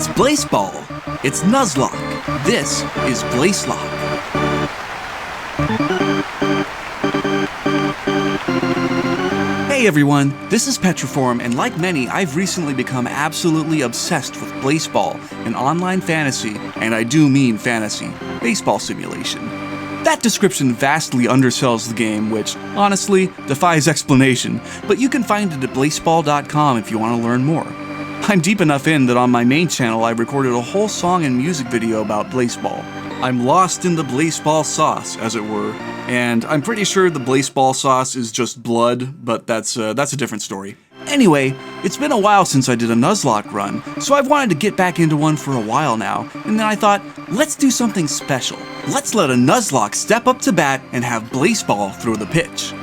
It's Blaseball. It's Nuzlocke. This is Blaselocke. Hey everyone, this is Petriform, and like many, I've recently become absolutely obsessed with Blaseball, an online fantasy, and I do mean fantasy, baseball simulation. That description vastly undersells the game, which, honestly, defies explanation, but you can find it at Blaseball.com if you want to learn more. I'm deep enough in that on my main channel I recorded a whole song and music video about Blaseball. I'm lost in the Blaseball sauce, as it were, and I'm pretty sure the Blaseball sauce is just blood, but that's a different story. Anyway, it's been a while since I did a Nuzlocke run, so I've wanted to get back into one for a while now, and then I thought, let's do something special. Let's let a Nuzlocke step up to bat and have Blaseball throw the pitch.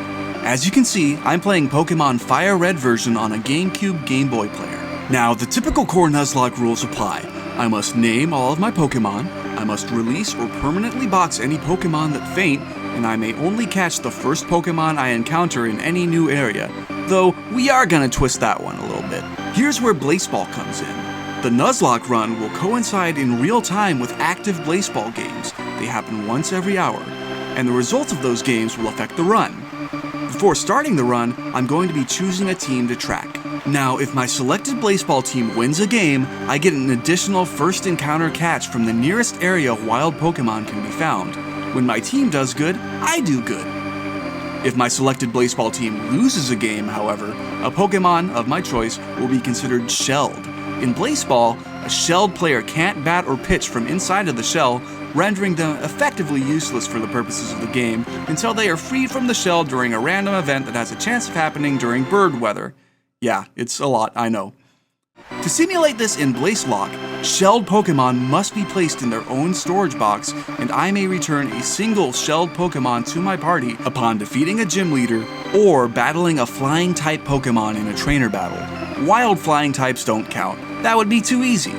As you can see, I'm playing Pokemon Fire Red version on a GameCube Game Boy player. Now, the typical core Nuzlocke rules apply. I must name all of my Pokemon, I must release or permanently box any Pokemon that faint, and I may only catch the first Pokemon I encounter in any new area, though we are gonna twist that one a little bit. Here's where Blaseball comes in. The Nuzlocke run will coincide in real time with active Blaseball games. They happen once every hour, and the results of those games will affect the run. Before starting the run, I'm going to be choosing a team to track. Now, if my selected Blaseball team wins a game, I get an additional first encounter catch from the nearest area wild Pokemon can be found. When my team does good, I do good. If my selected Blaseball team loses a game, however, a Pokemon of my choice will be considered shelled. In Blaseball, a shelled player can't bat or pitch from inside of the shell, rendering them effectively useless for the purposes of the game until they are freed from the shell during a random event that has a chance of happening during bird weather. Yeah, it's a lot, I know. To simulate this in Blaselocke, shelled Pokemon must be placed in their own storage box, and I may return a single shelled Pokemon to my party upon defeating a gym leader or battling a flying type Pokemon in a trainer battle. Wild flying types don't count. That would be too easy.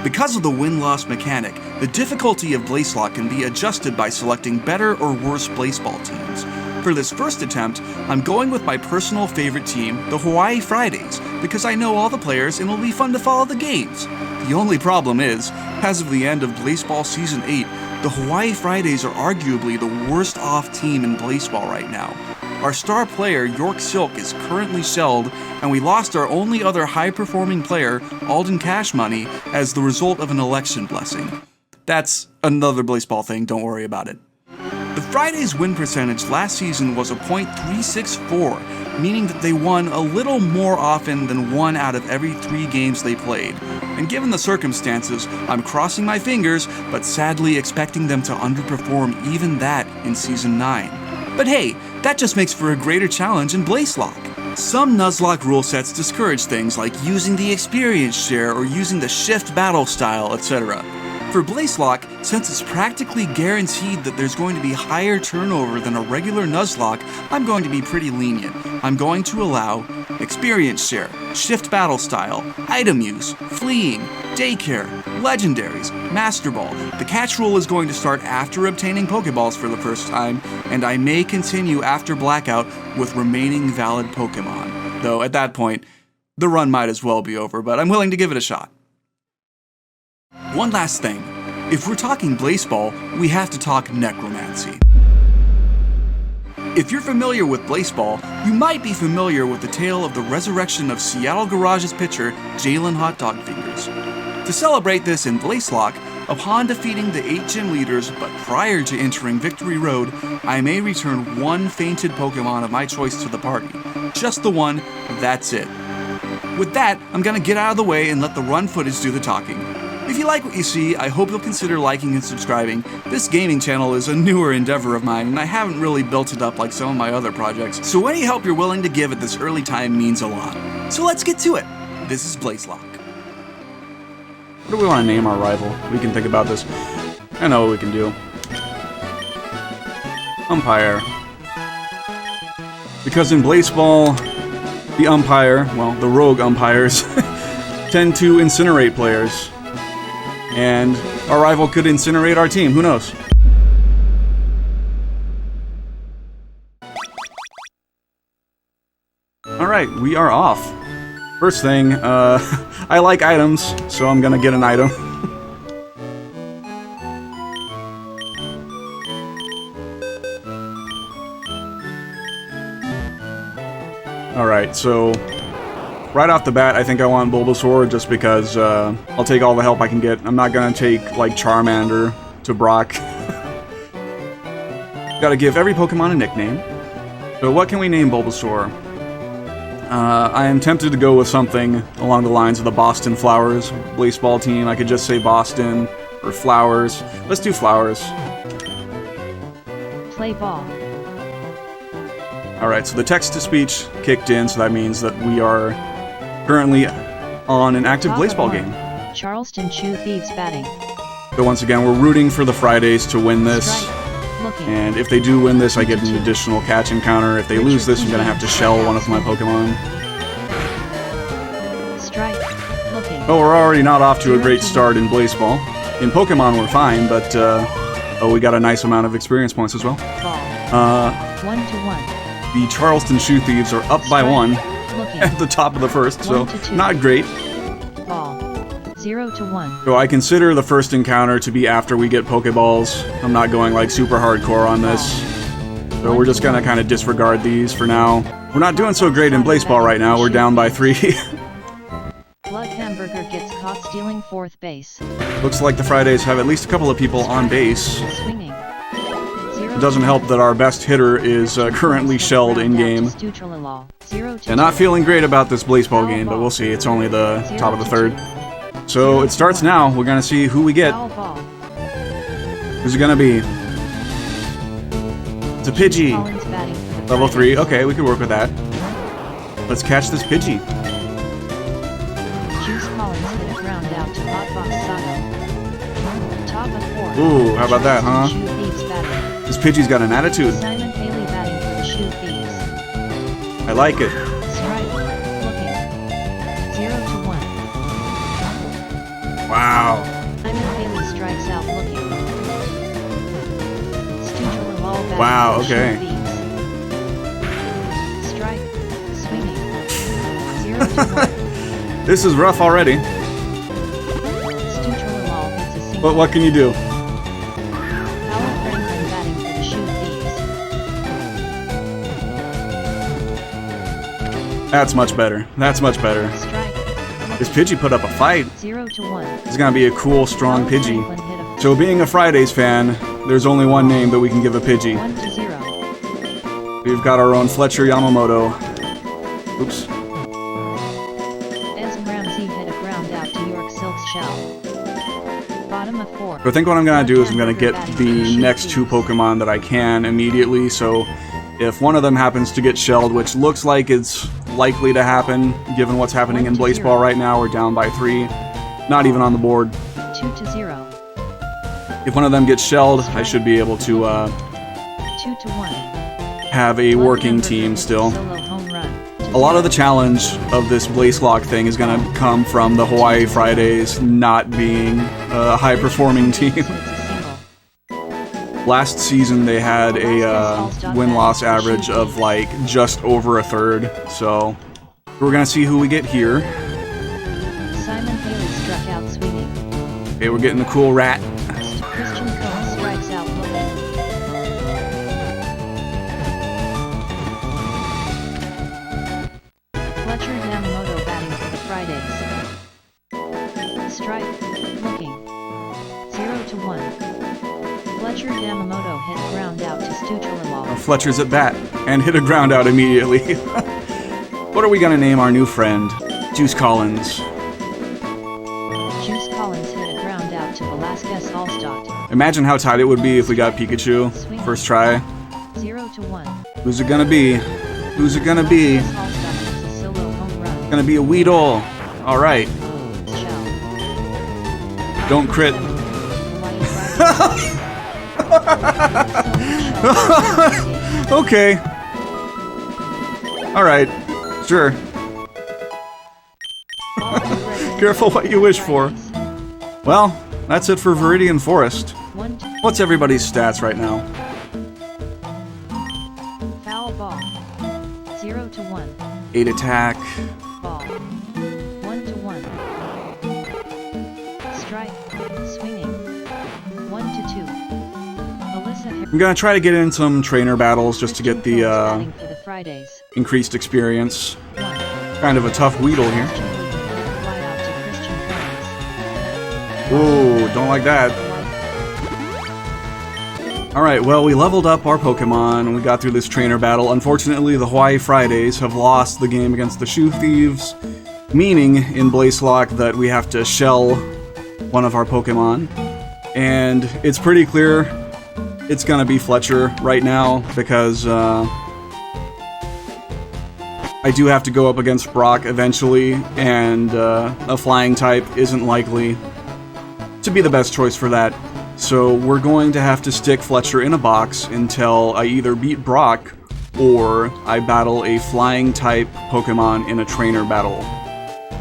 Because of the win-loss mechanic, the difficulty of Blaselocke can be adjusted by selecting better or worse Blaseball teams. For this first attempt, I'm going with my personal favorite team, the Hawaii Fridays, because I know all the players and it'll be fun to follow the games. The only problem is, as of the end of Blaseball Season 8, the Hawaii Fridays are arguably the worst off team in Blaseball right now. Our star player, York Silk, is currently shelled, and we lost our only other high-performing player, Alden Cash Money, as the result of an election blessing. That's another Blaseball thing, don't worry about it. The Fridays' win percentage last season was a .364, meaning that they won a little more often than 1 out of every 3 games they played. And given the circumstances, I'm crossing my fingers, but sadly expecting them to underperform even that in Season 9. But hey, that just makes for a greater challenge in Blaselocke. Some Nuzlocke rule sets discourage things like using the experience share or using the shift battle style, etc. For Blaselocke, since it's practically guaranteed that there's going to be higher turnover than a regular Nuzlocke, I'm going to be pretty lenient. I'm going to allow experience share, shift battle style, item use, fleeing, daycare, legendaries, master ball. The catch rule is going to start after obtaining Pokeballs for the first time, and I may continue after Blackout with remaining valid Pokemon. Though at that point, the run might as well be over, but I'm willing to give it a shot. One last thing, if we're talking Blaseball, we have to talk necromancy. If you're familiar with Blaseball, you might be familiar with the tale of the resurrection of Seattle Garage's pitcher, Jalen Hot Dog Fingers. To celebrate this in Blaselocke, upon defeating the 8 gym leaders but prior to entering Victory Road, I may return 1 fainted Pokemon of my choice to the party. Just the one, that's it. With that, I'm gonna get out of the way and let the run footage do the talking. If you like what you see, I hope you'll consider liking and subscribing. This gaming channel is a newer endeavor of mine, and I haven't really built it up like some of my other projects, so any help you're willing to give at this early time means a lot. So let's get to it. This is Blaselocke. What do we want to name our rival? We can think about this. I know what we can do. Umpire. Because in Blaseball, the umpire, well, the rogue umpires, tend to incinerate players. And our rival could incinerate our team, who knows? Alright, we are off. First thing, I like items, so I'm gonna get an item. Alright, so right off the bat, I think I want Bulbasaur just because I'll take all the help I can get. I'm not gonna take, like, Charmander to Brock. Gotta give every Pokemon a nickname. So what can we name Bulbasaur? I am tempted to go with something along the lines of the Boston Flowers Blaseball team. I could just say Boston or Flowers. Let's do Flowers. Play ball. Alright, so the text-to-speech kicked in, so that means that we are currently on an active Top of Blaseball one. game. Charleston Chew Thieves batting. So once again, we're rooting for the Fridays to win this. Strike. Looking. And if they do win this, I get an additional catch encounter. If they lose this, I'm gonna have to shell one of my Pokemon. Strike. Looking. Oh, we're already not off to a great start in Blaseball. In Pokemon, we're fine, but, oh, we got a nice amount of experience points as well. Ball. 1-1. The Charleston Shoe Thieves are up by 1 Looking. at the top of the first, so 1-2. not great. Ball. 0-1. So I consider the first encounter to be after we get Pokeballs. I'm not going, like, super hardcore on this. So we're just gonna kind of disregard these for now. We're not doing so great in Blaseball right now. We're down by 3. Blood Hamburger gets caught stealing 4th base. Looks like the Fridays have at least a couple of people on base. Swinging. It doesn't help that our best hitter is currently shelled in-game. And not feeling great about this Blaseball game, but we'll see. It's only the top of the third. So it starts now. We're gonna see who we get. Who's it gonna be? It's a Pidgey. Level 3. Okay, we could work with that. Let's catch this Pidgey. Juice Collins hit a ground out to Hotbox Sato. Top of 4. Ooh, how about that, huh? Shoe Thieves batting. This Pidgey's got an attitude. Simon Haley batting for the Shoe Thieves. I like it. Strike. Looking. 0-1. Wow. Simon Haley strikes out looking. Stooger Lal batting Wow, for the okay. Shoe Thieves. Strike. Swinging. 0-1. This is rough already. Stooger Lal hits a single. But what can you do? Howard Franklin batting for the Shoe Thieves. That's much better. That's much better. Strike. This Pidgey put up a fight. 0-1. It's gonna be a cool, strong Howard Pidgey. Franklin hit a So being a Fridays fan, there's only one name that we can give a Pidgey. 1-0. We've got our own Fletcher Yamamoto. Oops. Esm Ramsey hit a ground out to York Silk's shell. Bottom of 4. So I think what I'm gonna do is I'm gonna get the next 2 Pokemon that I can immediately, so if one of them happens to get shelled, which looks like it's likely to happen, given what's happening in Blaseball right now, we're down by 3. Not even on the board. 2-0. If one of them gets shelled, I should be able to 2-1. have a working team still. Solo home run. A lot of the challenge of this Blaselocke thing is going to come from the Hawaii Fridays not being a high-performing team. Hits a single. Last season they had a win-loss average of like just over a third, so we're going to see who we get here. Simon Haley struck out swinging. Okay, we're getting the cool rat. Christian Cone strikes out looking. Fletcher Yamamoto batting for the Fridays. Strike. Looking. 0-1. Fletcher Yamamoto hit ground out to Stooger. Fletcher's at bat and hit a ground out immediately. What are we going to name our new friend? Juice Collins. Juice Collins hit a ground out to Velasquez Allstott. Imagine how tight it would be if we got Pikachu. First try. 0-1. Who's it gonna be? Who's it gonna be? Velasquez Allstott hits a solo home run. Gonna be a Weedle. Alright. Shell. Don't crit. Okay. Alright. Sure. Careful what you wish for. Well, that's it for Viridian Forest. What's everybody's stats right now? Foul ball. 0-1. 8 attack, Ball. Strike. Swinging. 1 to 2. Alyssa I'm gonna try to get in some trainer battles just to get the batting for the Fridays. increased experience. 1. Kind of a tough Weedle here. Fly out to Christian Fridays. Ooh, don't like that. Alright, well, we leveled up our Pokemon and we got through this trainer battle. Unfortunately, the Hawaii Fridays have lost the game against the Shoe Thieves, meaning in Blaselocke that we have to shell one of our Pokemon. And it's pretty clear it's gonna be Fletcher right now because I do have to go up against Brock eventually, and a flying type isn't likely to be the best choice for that. So we're going to have to stick Fletcher in a box until I either beat Brock or I battle a flying type Pokemon in a trainer battle.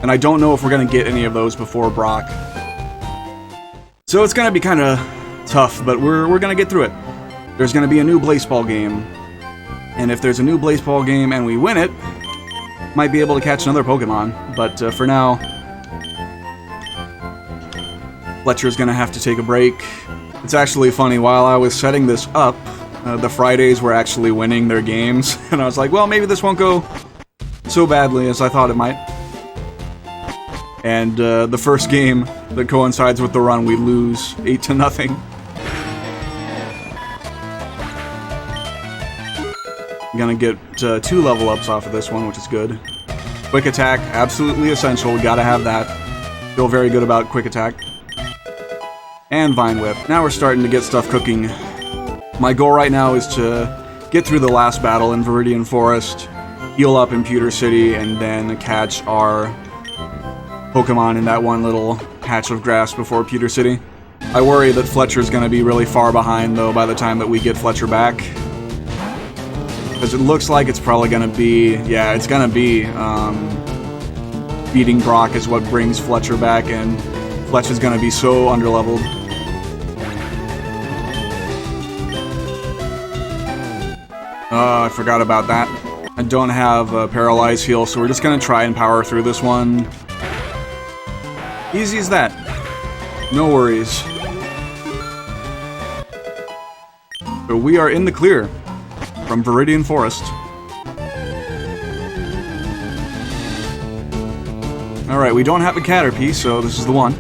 And I don't know if we're going to get any of those before Brock. So it's going to be kind of tough, but we're going to get through it. There's going to be a new Blaseball game. And if there's a new Blaseball game and we win it, might be able to catch another Pokemon. But for now, Fletcher's going to have to take a break. It's actually funny, while I was setting this up, the Fridays were actually winning their games, and I was like, well, maybe this won't go so badly as I thought it might. And the first game that coincides with the run, we lose 8-0. I'm gonna get 2 level ups off of this one, which is good. Quick attack, absolutely essential, we gotta have that. Feel very good about quick attack. And Vine Whip. Now we're starting to get stuff cooking. My goal right now is to get through the last battle in Viridian Forest, heal up in Pewter City, and then catch our Pokemon in that one little patch of grass before Pewter City. I worry that Fletcher's gonna be really far behind, though, by the time that we get Fletcher back. Because it looks like it's probably gonna be... yeah, it's gonna be... beating Brock is what brings Fletcher back, and Fletcher's gonna be so underleveled. I forgot about that. I don't have a Paralyze heal, so we're just gonna try and power through this one. Easy as that. No worries. So we are in the clear from Viridian Forest. Alright, we don't have a Caterpie, so this is the one.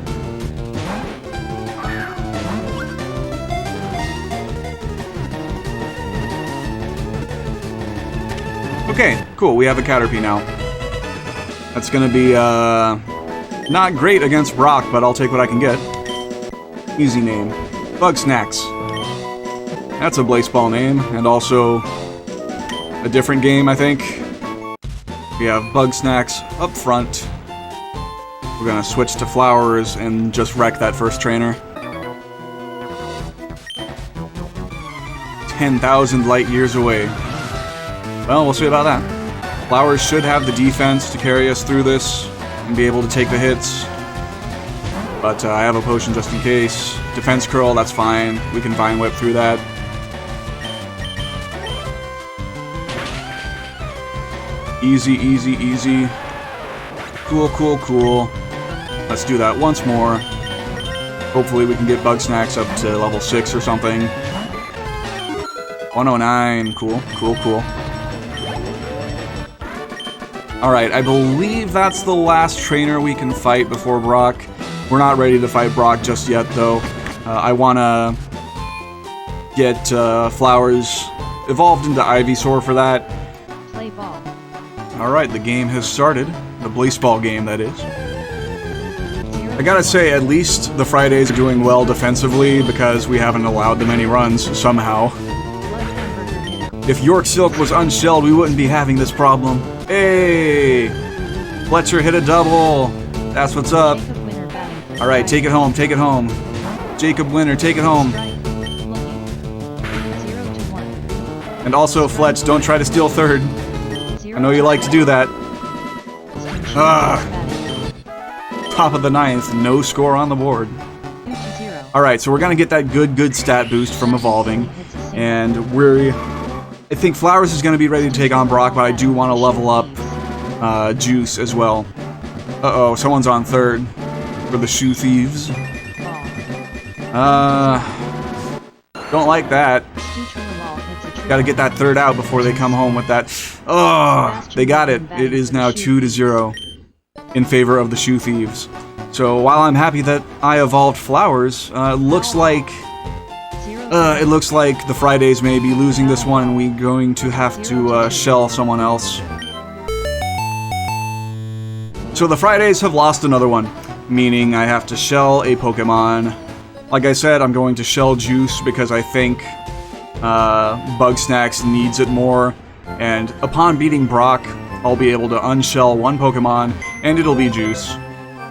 Okay, cool, we have a Caterpie now. That's gonna be, not great against Brock, but I'll take what I can get. Easy name. Bug Snacks. That's a Blaseball name, and also a different game, I think. We have Bug Snacks up front. We're gonna switch to Flowers and just wreck that first trainer. 10,000 light years away. Well, we'll see about that. Flowers should have the defense to carry us through this and be able to take the hits. But I have a potion just in case. Defense Curl, that's fine. We can Vine Whip through that. Easy, easy, easy. Cool, cool, cool. Let's do that once more. Hopefully we can get Bug Snacks up to level 6 or something. 109. Cool, cool, cool. Alright, I believe that's the last trainer we can fight before Brock. We're not ready to fight Brock just yet, though. I want to get Flowers evolved into Ivysaur for that. Play ball. Alright, the game has started. The Blaseball game, that is. I gotta say, at least the Fridays are doing well defensively because we haven't allowed them any runs, somehow. If York Silk was unshelled, we wouldn't be having this problem. Hey! Fletcher hit a double! That's what's up. Alright, take it home, take it home. Jacob Winter, take it home. And also, Fletch, don't try to steal third. I know you like to do that. Top of the 9th, no score on the board. Alright, so we're gonna get that good stat boost from evolving. And I think Flowers is gonna be ready to take on Brock, but I do want to level up Juice as well. Uh-oh, someone's on third for the Shoe Thieves. Don't like that. Gotta get that third out before they come home with that. Oh, they got it. It is now 2-0 in favor of the Shoe Thieves. So while I'm happy that I evolved Flowers, it looks like the Fridays may be losing this one, and we're going to have to shell someone else. So the Fridays have lost another one, meaning I have to shell a Pokemon. Like I said, I'm going to shell Juice because I think Bugsnax needs it more, and upon beating Brock, I'll be able to unshell one Pokemon, and it'll be Juice.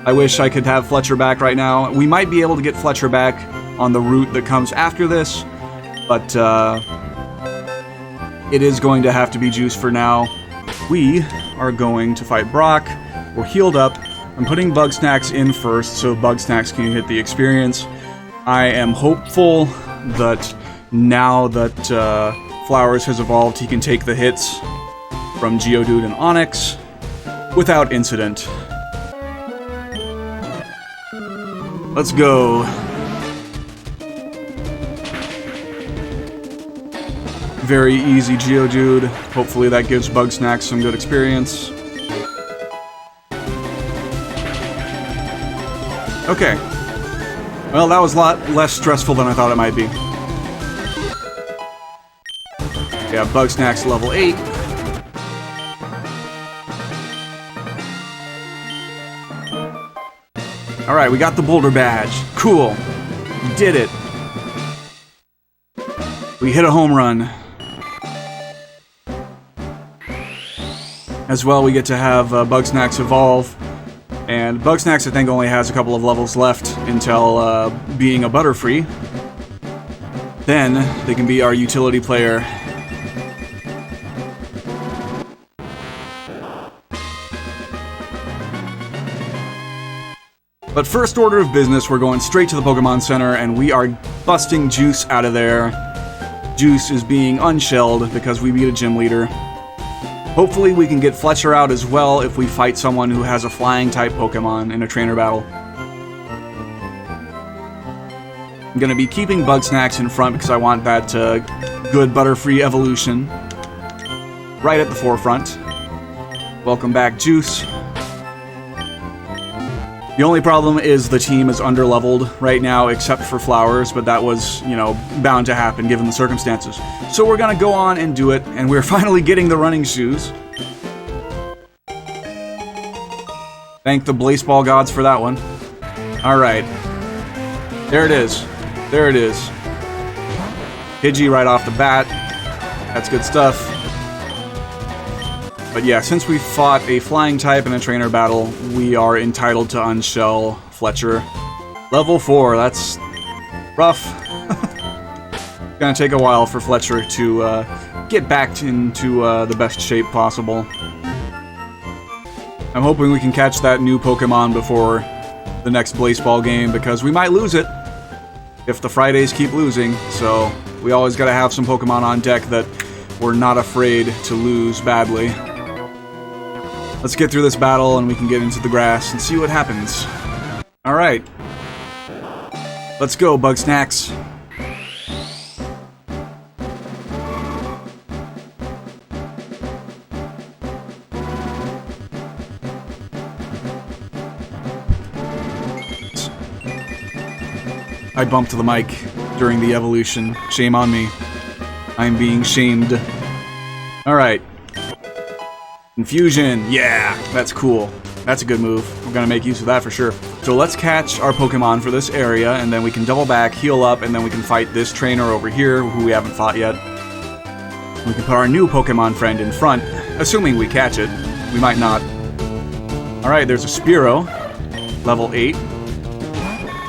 I wish I could have Fletcher back right now. We might be able to get Fletcher back on the route that comes after this, but it is going to have to be Juice for now. We are going to fight Brock. We're healed up. I'm putting Bugsnax in first so Bugsnax can hit the experience. I am hopeful that now that Flowers has evolved, he can take the hits from Geodude and Onix without incident. Let's go. Very easy Geodude. Hopefully that gives Bugsnax some good experience. Okay. Well, that was a lot less stressful than I thought it might be. Yeah, Bugsnax level 8. Alright, we got the Boulder Badge. Cool. We did it. We hit a home run. As well, we get to have Bugsnax evolve. And Bugsnax, I think, only has a couple of levels left until being a Butterfree. Then, they can be our utility player. But first order of business, we're going straight to the Pokemon Center, and we are busting Juice out of there. Juice is being unshelled because we beat a gym leader. Hopefully we can get Fletcher out as well if we fight someone who has a flying-type Pokemon in a trainer battle. I'm going to be keeping Bugsnax in front because I want that good Butterfree evolution right at the forefront. Welcome back, Juice. The only problem is the team is underleveled right now, except for Flowers, but that was, you know, bound to happen given the circumstances. So we're gonna go on and do it, and we're finally getting the running shoes. Thank the Blaseball gods for that one. Alright. There it is. There it is. Pidgey right off the bat. That's good stuff. But yeah, since we fought a flying type in a trainer battle, we are entitled to unshell Fletcher. Level 4, that's rough. It's gonna take a while for Fletcher to get back into the best shape possible. I'm hoping we can catch that new Pokemon before the next Blaseball game, because we might lose it if the Fridays keep losing, so we always gotta have some Pokemon on deck that we're not afraid to lose badly. Let's get through this battle and we can get into the grass and see what happens. Alright. Let's go, Bugsnax. I bumped the mic during the evolution. Shame on me. I'm being shamed. Alright. Infusion, yeah, that's cool. That's a good move. We're gonna make use of that for sure. So let's catch our Pokemon for this area, and then we can double back, heal up, and then we can fight this trainer over here, who we haven't fought yet. We can put our new Pokemon friend in front, assuming we catch it. We might not. Alright, there's a Spearow, level 8.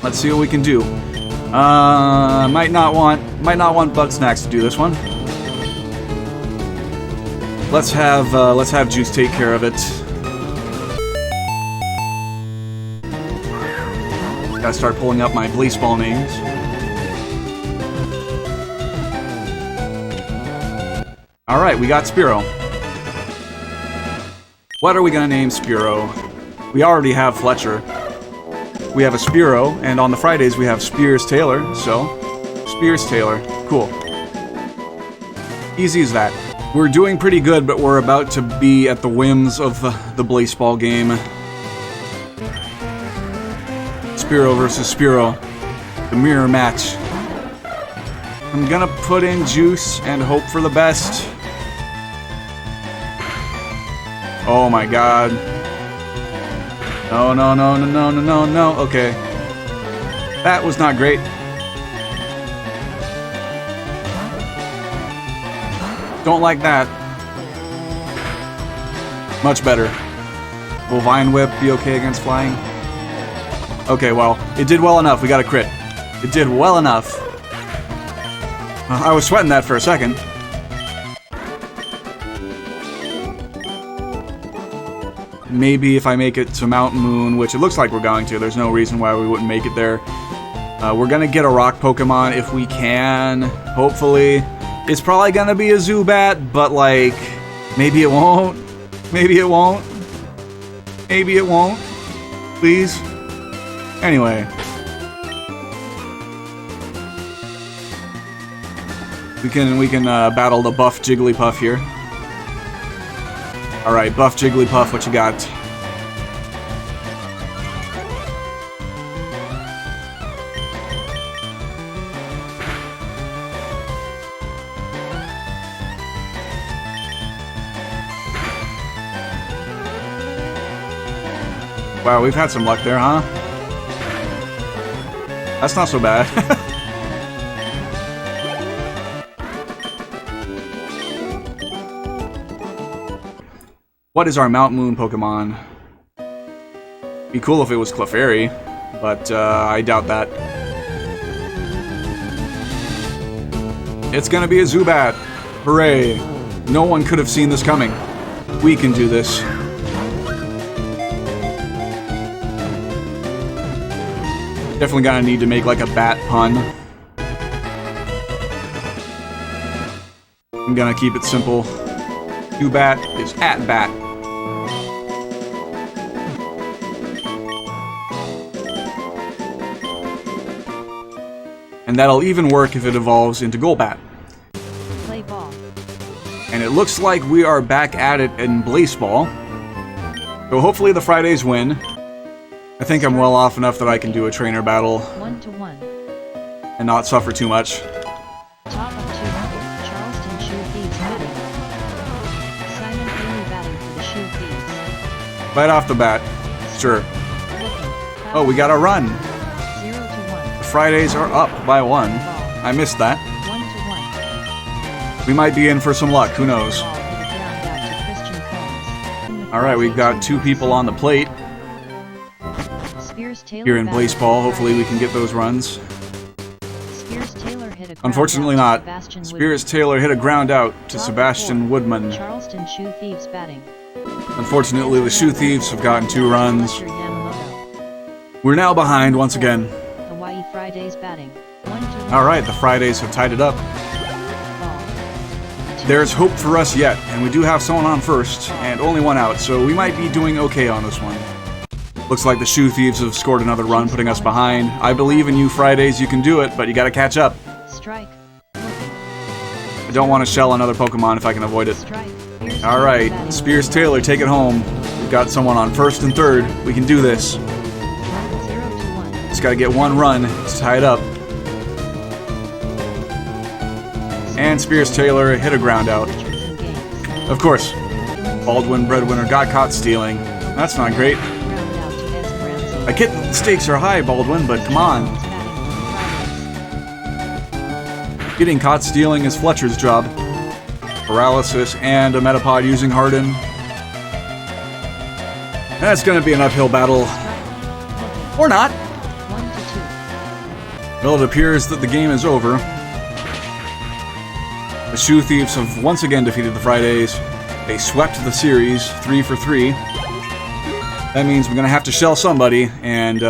Let's see what we can do. Might not want Bugsnax to do this one. Let's have Juice take care of it. Gotta start pulling up my Blaseball names. Alright, we got Spearow. What are we gonna name Spearow? We already have Fletcher. we have a Spearow, and on the Fridays we have Spears Taylor, so Spears Taylor. Cool. Easy as that. We're doing pretty good, but we're about to be at the whims of the Blaseball game. Spearow versus Spearow. The mirror match. I'm gonna put in juice and hope for the best. Oh my god. No, no, no, no, no, no, no, no. Okay. That was not great. Don't like that. Much better. Will Vine Whip be okay against flying? Okay, well, it did well enough. We got a crit. It did well enough. I was sweating that for a second. Maybe if I make it to Mountain Moon, which it looks like we're going to, there's no reason why we wouldn't make it there. We're gonna get a rock Pokemon if we can, hopefully. It's probably gonna be a Zubat, but like, maybe it won't. Maybe it won't. Maybe it won't. Please. Anyway. We can battle the buff Jigglypuff here. Alright, buff Jigglypuff, what you got? Wow, we've had some luck there, huh? That's not so bad. What is our Mount Moon Pokemon? Be cool if it was Clefairy, but I doubt that. It's gonna be a Zubat! Hooray! No one could have seen this coming. We can do this. Definitely gonna need to make like a bat pun. I'm gonna keep it simple. Zubat is at bat. And that'll even work if it evolves into Golbat. Play ball. And it looks like we are back at it in Blaseball. So hopefully the Fridays win. I think I'm well off enough that I can do a trainer battle 1-1. and not suffer too much. Top of 2. Charleston Shoe Thieves batting. Simon Haley batting for the Shoe Thieves. Right off the bat. Sure. Oh, we got a run. 0-1. The Fridays are up by 1. I missed that. 1-1. We might be in for some luck. Who knows? Ball hit a ground out to Christian Combs. Alright, we've got 2 people on the plate Spears Taylor here in batting Blaseball. for Hopefully we Fridays. can get those runs. Spears Taylor hit a ground Unfortunately out not. to Sebastian Spears Woodman. Taylor hit a ground out to Top of Sebastian 4. Woodman. Charleston Shoe Thieves batting. Unfortunately, the Shoe Thieves have gotten 2 runs. Fletcher Yamamoto. We're now behind once again. Hawaii Fridays batting. 1-1. Alright, the Fridays have tied it up. Ball. There's hope for us yet, and we do have someone on first, and only 1 out, so we might be doing okay on this one. Looks like the Shoe Thieves have scored another run, putting us behind. I believe in you, Fridays, you can do it, but you gotta catch up. Strike. I don't want to shell another Pokemon if I can avoid it. Strike. Spears Alright, Taylor batting. Spears Taylor, take it home. We've got someone on first and third. We can do this. 0-1. Just gotta get 1 run to tie it up. And Spears Taylor hit a ground out. Richardson games. Of course, Baldwin Breadwinner got caught stealing. That's not great. Ground out to Esperanza. I get that the stakes are high, Baldwin, but come on. Getting caught stealing is Fletcher's job. Paralysis and a Metapod using Harden. That's gonna be an uphill battle. Or not. 1-2. Well, it appears that the game is over. The Shoe Thieves have once again defeated the Fridays. They swept the series 3 for 3. That means we're gonna have to shell somebody, and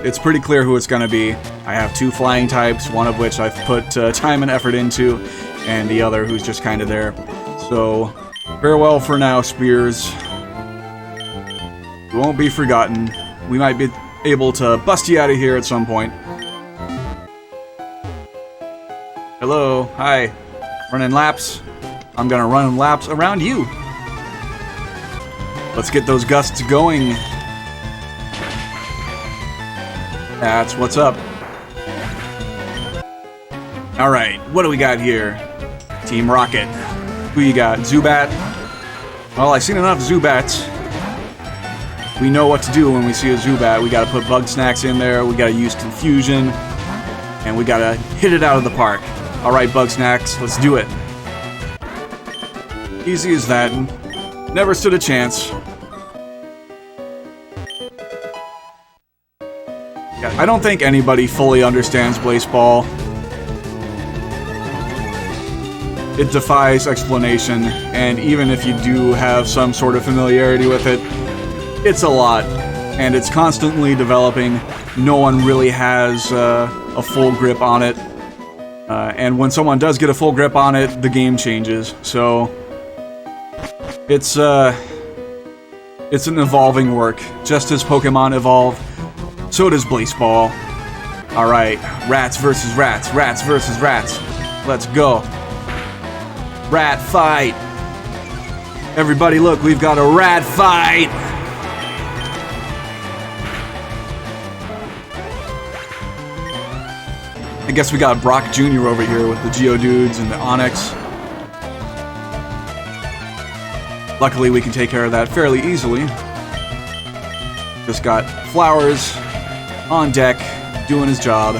it's pretty clear who it's gonna be. I have 2 flying types, one of which I've put time and effort into, and the other who's just kind of there. So, farewell for now, Spears. We won't be forgotten. We might be able to bust you out of here at some point. Hello, hi. Running laps. I'm gonna run laps around you. Let's get those gusts going. That's what's up. Alright, what do we got here? Team Rocket. Who you got? Zubat? Well, I've seen enough Zubats. We know what to do when we see a Zubat. We gotta put Bug Snacks in there, we gotta use Confusion, and we gotta hit it out of the park. Alright, Bug Snacks, let's do it. Easy as that. Never stood a chance. I don't think anybody fully understands Blaseball. It defies explanation, and even if you do have some sort of familiarity with it, it's a lot, and it's constantly developing. No one really has a full grip on it, and when someone does get a full grip on it, the game changes. So it's an evolving work. Just as Pokemon evolve, so does Blaseball. Alright, rats versus rats, rats versus rats. Let's go. Rat fight! Everybody look, we've got a rat fight! I guess we got Brock Jr. over here with the Geodudes and the Onix. Luckily we can take care of that fairly easily. Just got Flowers on deck, doing his job.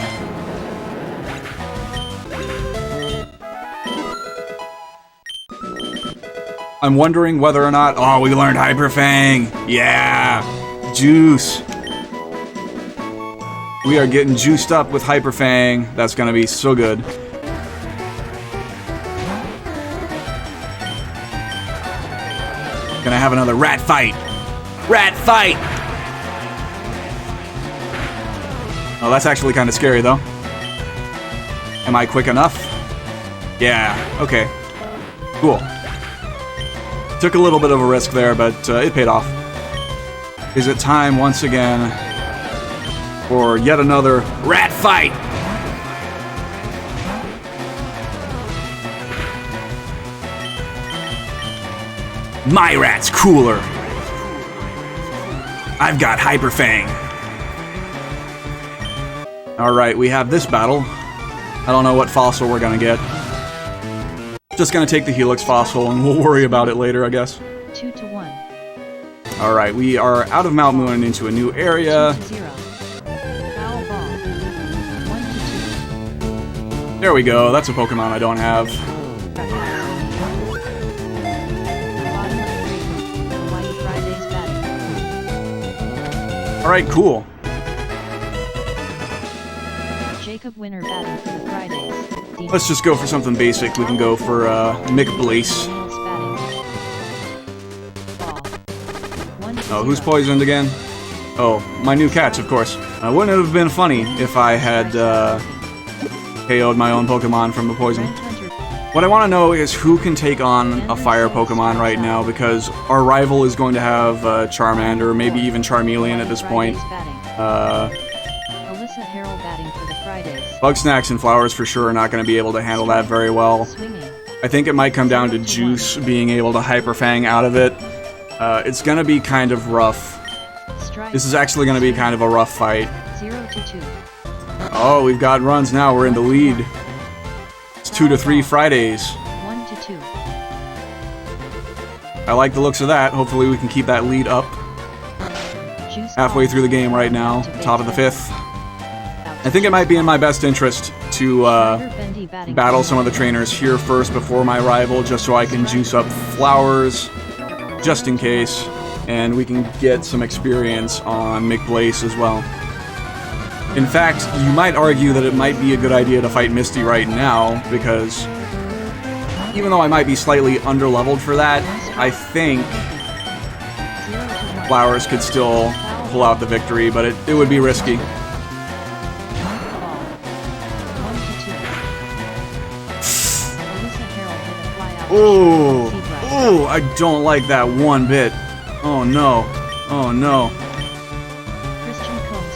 I'm wondering whether or not... Oh, we learned Hyper Fang! Yeah! Juice! We are getting juiced up with Hyper Fang. That's gonna be so good. Gonna have another rat fight! Rat fight! Oh, that's actually kind of scary, though. Am I quick enough? Yeah, okay. Cool. Took a little bit of a risk there, but it paid off. Is it time once again for yet another rat fight? My rat's cooler. I've got Hyper Fang. Alright, we have this battle. I don't know what fossil we're gonna get. Just gonna take the Helix fossil and we'll worry about it later, I guess. 2 to 1. Alright, we are out of Mount Moon and into a new area. 2 to 0. Foul ball. 1 to 2. There we go, that's a Pokemon I don't have. Bottom of 3. Hawaii Fridays batting. Alright, cool. Jacob Winner batting for the Fridays. Let's just go for something basic. We can go for Blaze. Oh, who's poisoned again? Oh, my new catch, of course. Wouldn't it have been funny if I had KO'd my own Pokemon from the poison? What I want to know is who can take on a fire Pokemon right now, because our rival is going to have Charmander, maybe even Charmeleon at this point. Bug Snacks and Flowers for sure are not going to be able to handle that very well. I think it might come down to Juice being able to Hyper Fang out of it. It's going to be kind of rough. This is actually going to be kind of a rough fight. 0 to 2. Oh, we've got runs now. We're in the lead. It's 2 to 3 Fridays. 1 to 2. I like the looks of that. Hopefully we can keep that lead up. Halfway through the game right now. Top of the 5th. I think it might be in my best interest to battle some of the trainers here first before my rival, just so I can juice up Flowers, just in case, and we can get some experience on McBlaze as well. In fact, you might argue that it might be a good idea to fight Misty right now, because even though I might be slightly underleveled for that, I think Flowers could still pull out the victory, but it would be risky. Ooh, ooh, I don't like that one bit. Oh no, oh no. Christian Combs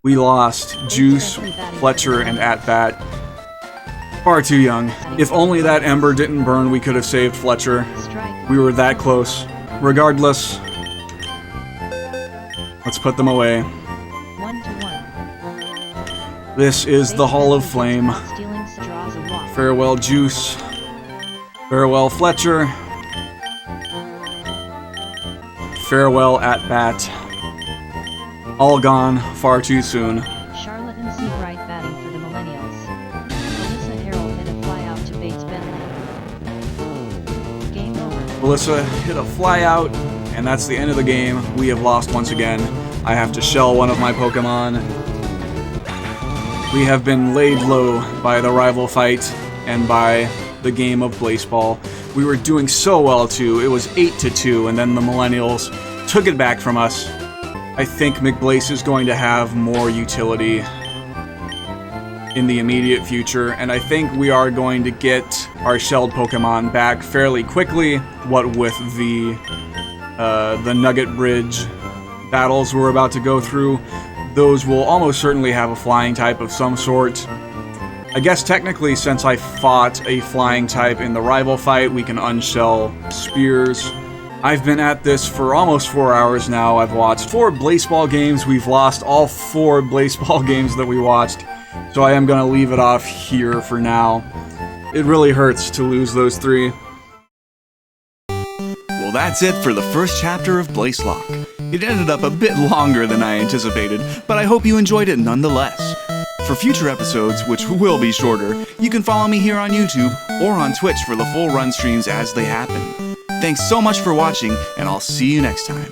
We lost Juice, Fletcher, and At-Bat. Far too young. If only that ember didn't burn, we could have saved Fletcher. We were that close. Regardless, let's put them away. 1-1. This is the Hall of Flame. Farewell, Juice. Farewell, Fletcher. Farewell, At-Bat. All gone far too soon. Charlotte and Seabright batting for the Millennials. Melissa Harrell hit a flyout to Bates Bentley. Game over. Melissa hit a flyout, and that's the end of the game. We have lost once again. I have to shell one of my Pokemon. We have been laid low by the rival fight and by the game of Blaseball. We were doing so well too. It was 8-2, and then the Millennials took it back from us. I think McBlaze is going to have more utility in the immediate future, and I think we are going to get our shelled Pokemon back fairly quickly. What with the Nugget Bridge battles we're about to go through, those will almost certainly have a flying type of some sort. I guess technically, since I fought a flying type in the rival fight, we can unshell Spears. I've been at this for almost 4 hours now. I've watched 4 Blaseball games. We've lost all 4 Blaseball games that we watched, so I am going to leave it off here for now. It really hurts to lose those 3. Well, that's it for the first chapter of Blaselocke. It ended up a bit longer than I anticipated, but I hope you enjoyed it nonetheless. For future episodes, which will be shorter, you can follow me here on YouTube or on Twitch for the full run streams as they happen. Thanks so much for watching, and I'll see you next time.